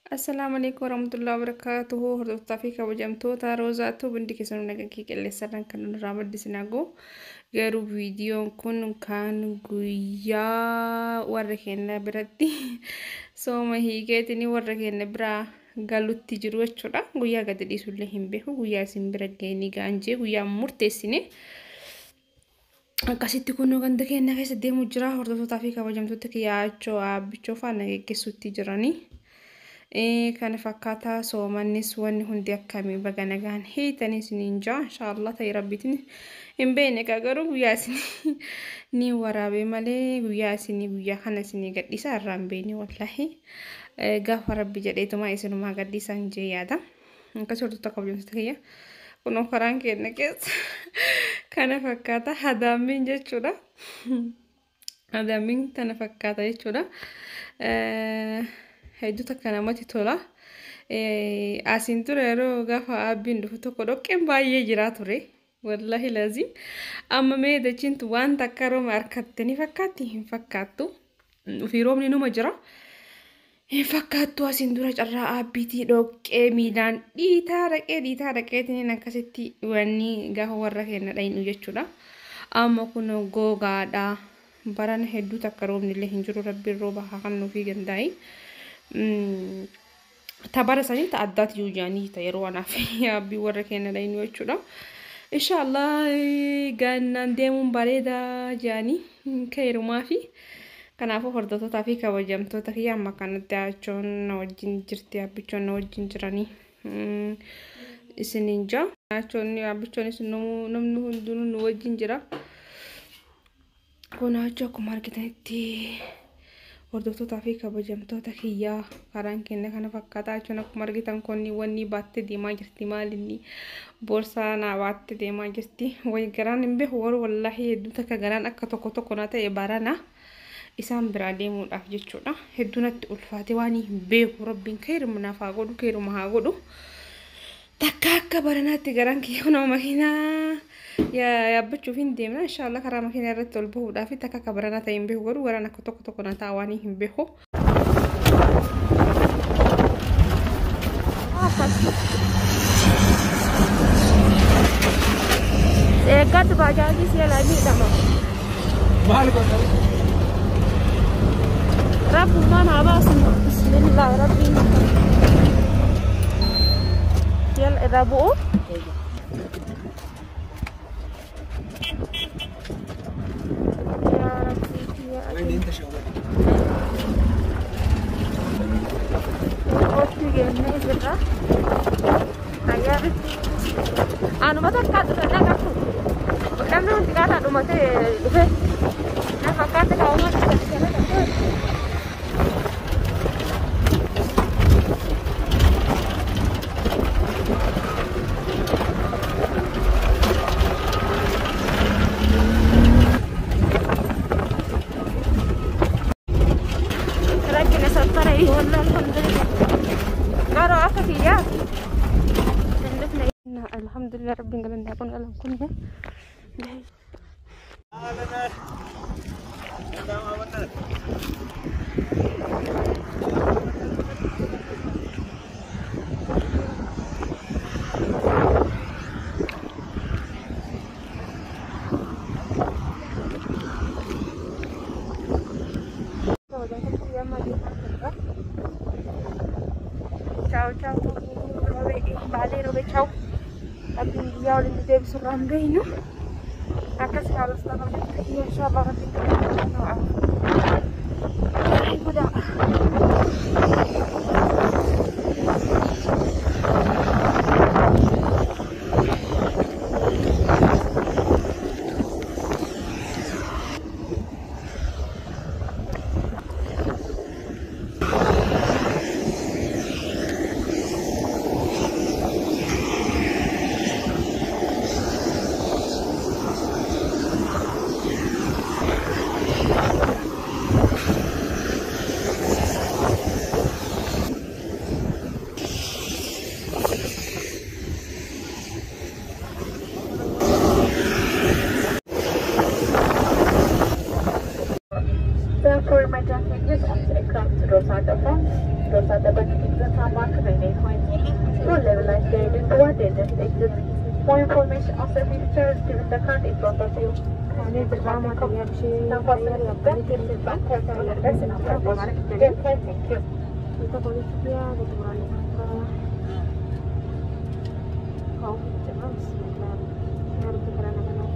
السلام عليكم ورحمة الله وبركاته. هردوفتا في كوجمتوتا روزاتو بندي كيسانو نغاكي كالي سران كانو رامد ديسناغو غيرو فيديو كان غويا ورخينا براتي سوما هيغيتني ورخينا برا قالو تجرو وچودا غويا غادي ديسو لهم بيهو غويا سنبرغيني غانجي غويا مرتسيني akkasitti kunoo ganda keenya keessa deemu jira hordoftoota fi kabajamtoota kiyyaachoo abbichoo faana geggeessuutti jiranii kana fakkaata soomannis wanni hundi akkamii baga nagaan hiitanii isiniin jaa inshallah ta'e rabbitiin hin beekne garuu guyyaa isin ni waraabee malee guyyaa isin guyyaa kana isin gadhiisa irraa hin beekne wallahi gaafa rabbi jedheetuma isinumaa gadhiisan jee yaada akkasii hordoftoota kabajamtoota kiyya kunoo karaan keenya keessa kana fakkaata hadaamiin jechuudha hadaamiin tana fakkaata jechuudha hedduu takka namatti tola asiin ture yeroo gaafa abbiin dhufu tokko dhoqqeen baay'ee jiraa ture wallahi laazim amma mee dachiintu waan takka rooma harkattanii fakkaatti hin fakkaattu ofii roobni numa jira hin fakkaattu asiin dura carraa abbiitii dhoqqee miilaan dhiitaa dhaqeetiin akkasitti wanni gaafa warra keenya dhayinu jechuudha amma kun gogaadha barana hedduu takka roobni illee hin jiru rabbiin rooba haa kennuu fi gandaayi tabara sanii ta addaati yuujaanii ta yeroo anaaf abbii warra keenya dhayinu jechuudha inshallah gannaan deemuun bareedaa jaanii kairumaa fi kanaafuu hordoftoota fi kabajamtoota kiyya amma kanatti aachoon na wajjin jirti abbichoon na wajjin jiranii isiniin jaa aachoon abbichoonis namni hundinuu nu wajjin jira kun aachoo akkuma argitanitti hordoftoota fi kabajamtoota kiyya karaan keenya kana fakkaata aachoon akkuma argitan konni wanni baattee deemaa jirti maalinni boorsaa naa baattee deemaa jirti way garaan hin beeku warra wallahi hedduu takka garaan akka tokko naa ta'e barana isaan biraa deemuudhaaf jechuudha hedduunatti ulfaate waan hin beeku rabbiin keeruma naaf haa godhu keeruma haa godhu takka akka baranaatti garaan kiyya kunoo makiinaa yaabbachuuf hin deemna inshallah karaa makiinaa irratti ol bahuudhaaf takka akka baranaa ta'e hin beeku godhu garaan akka tokko na ta'a waan hin beeku eeggattu baajaajii si'elaa miidhama maal godha رب ما نعباس بسم الله ربي يلا إذا بقوا يا ربي يا وين انت شغال اوتي جنة جرا هيا بس انا ما تكاد انا كاتو لما انت قاعده دومته دفه انا فكرت كاوما الحمد لله رب العالمين نكون على كل ciao ciao بعدين ciao abbiamo inviato le idee sul rambino a casa la stanno io inshallah rabbi the tarmac runway points. Full levelized guided toward the next exit. More information of the features given the card in front of you. Kindly drama now fasten your belt seat back for your lesson after this. Thank you. Kita polisi ya, keturunan kau cemas, harus pikiran anak-anak.